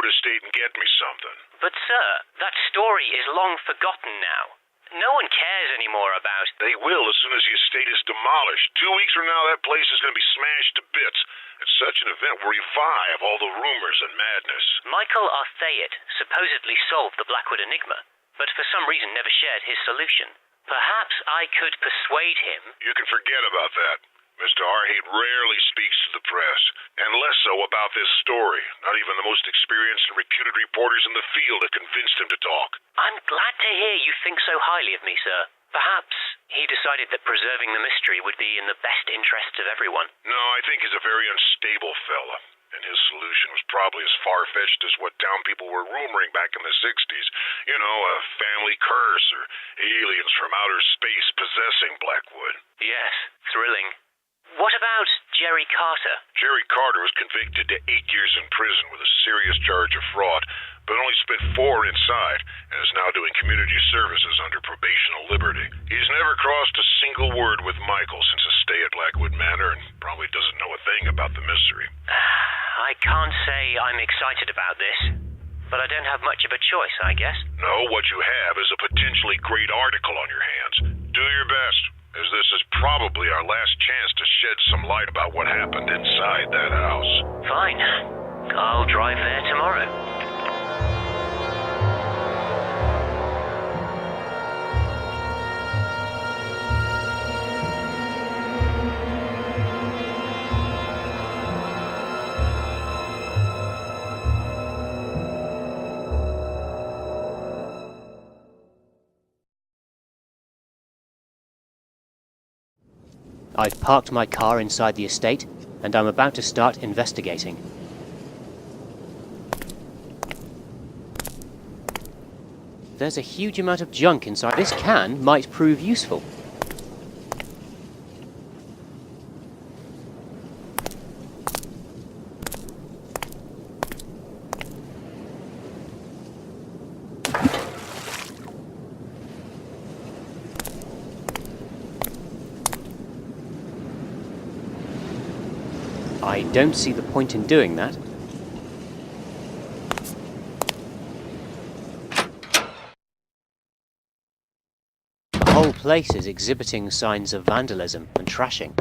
Blackwood Estate and get me something. But sir, that story is long forgotten now. No one cares anymore about... They will as soon as the estate is demolished. 2 weeks from now, that place is going to be smashed to bits. It's such an event will revive all the rumors and madness. Michael Arthayet supposedly solved the Blackwood Enigma, but for some reason never shared his solution. Perhaps I could persuade him... You can forget about that. Mr. Arthayet rarely speaks to the press, and less so about this story. Not even the most experienced and reputed reporters in the field have convinced him to talk. I'm glad to hear you think so highly of me, sir. Perhaps he decided that preserving the mystery would be in the best interests of everyone. No, I think he's a very unstable fella, and his solution was probably as far-fetched as what town people were rumoring back in the 60s. You know, a family curse or aliens from outer space possessing Blackwood. Yes, thrilling. What about Jerry Carter? Jerry Carter was convicted to 8 years in prison with a serious charge of fraud, but only spent 4 inside, and is now doing community services under probation of liberty. He's never crossed a single word with Michael since his stay at Blackwood Manor, and probably doesn't know a thing about the mystery. I can't say I'm excited about this, but I don't have much of a choice, I guess. No, what you have is a potentially great article on your hands. Do your best, as this is probably our last chance to shed some light about what happened inside that house. Fine. I'll drive there tomorrow. I've parked my car inside the estate, and I'm about to start investigating. There's a huge amount of junk inside. This can might prove useful. I don't see the point in doing that. The whole place is exhibiting signs of vandalism and trashing.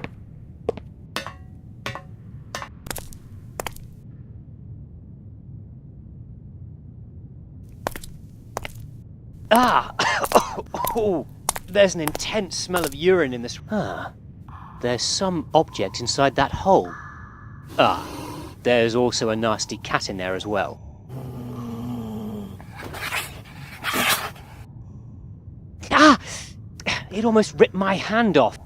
Ah! Oh, there's an intense smell of urine in this... There's some object inside that hole. There's also a nasty cat in there as well. It almost ripped my hand off.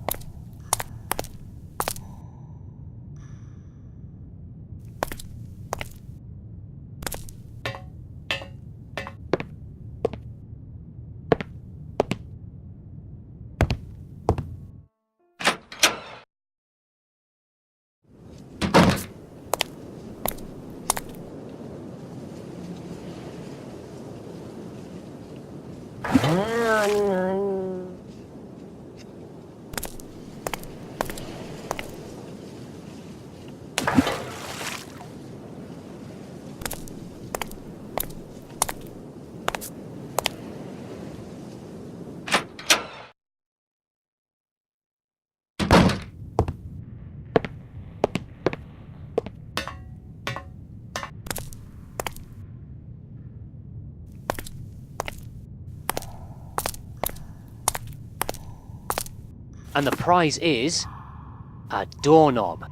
And the prize is a doorknob.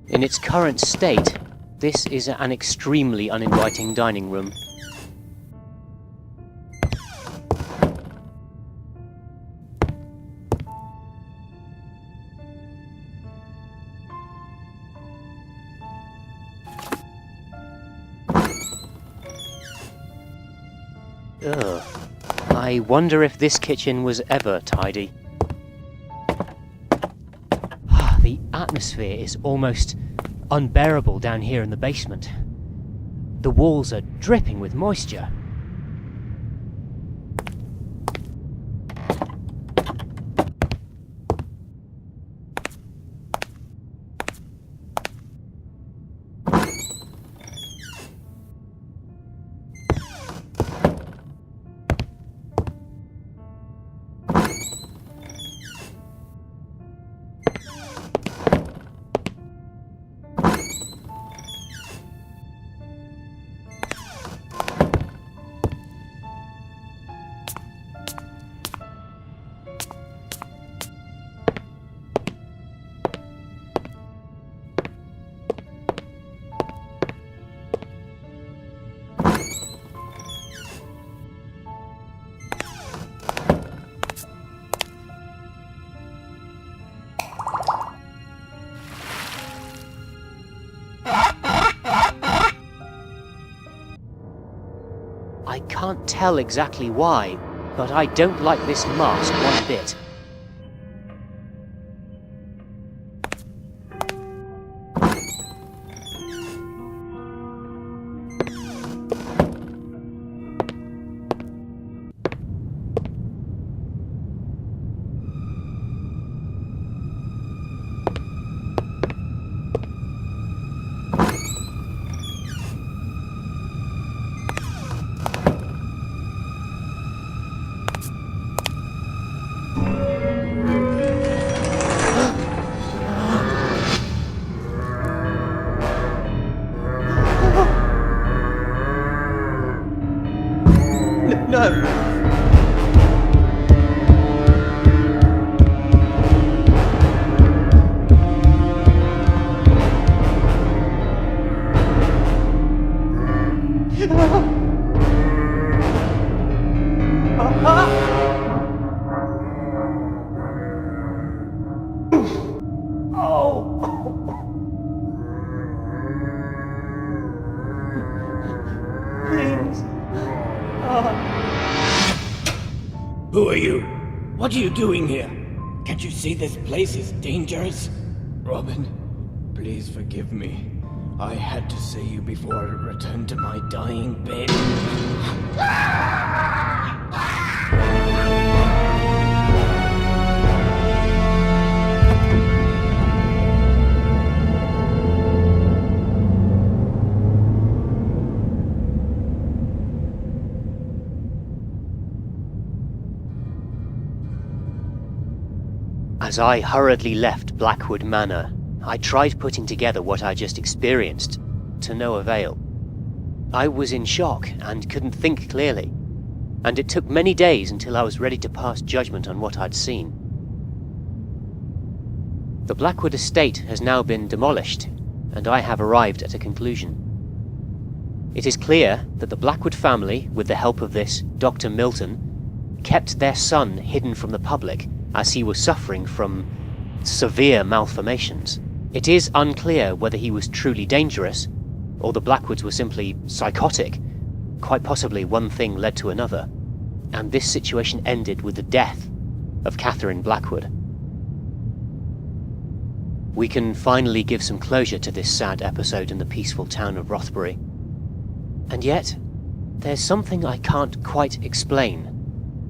In its current state, this is an extremely uninviting dining room. Ugh. I wonder if this kitchen was ever tidy. The atmosphere is almost unbearable down here in the basement. The walls are dripping with moisture. I can't tell exactly why, but I don't like this mask one bit. No! Who are you? What are you doing here? Can't you see this place is dangerous? Robin, please forgive me. I had to see you before I returned to my dying bed. As I hurriedly left Blackwood Manor, I tried putting together what I just experienced, to no avail. I was in shock and couldn't think clearly, and it took many days until I was ready to pass judgment on what I'd seen. The Blackwood estate has now been demolished, and I have arrived at a conclusion. It is clear that the Blackwood family, with the help of this Dr. Milton, kept their son hidden from the public as he was suffering from severe malformations. It is unclear whether he was truly dangerous, or the Blackwoods were simply psychotic. Quite possibly one thing led to another, and this situation ended with the death of Catherine Blackwood. We can finally give some closure to this sad episode in the peaceful town of Rothbury. And yet, there's something I can't quite explain.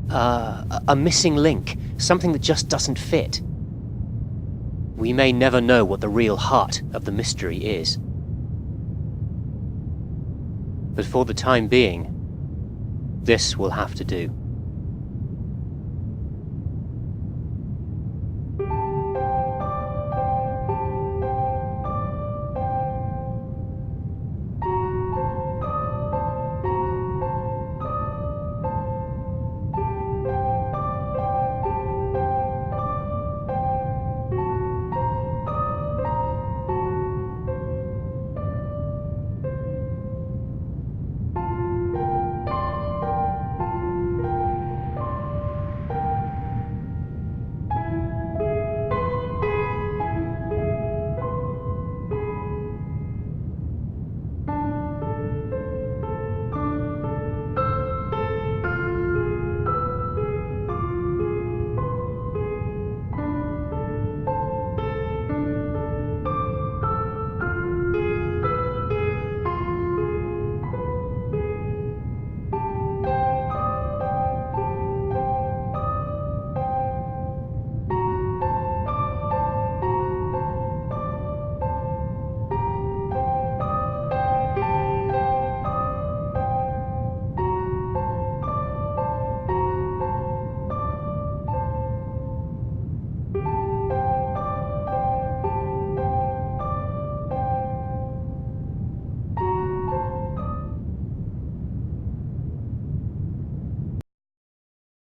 A missing link, something that just doesn't fit. We may never know what the real heart of the mystery is. But for the time being, this will have to do.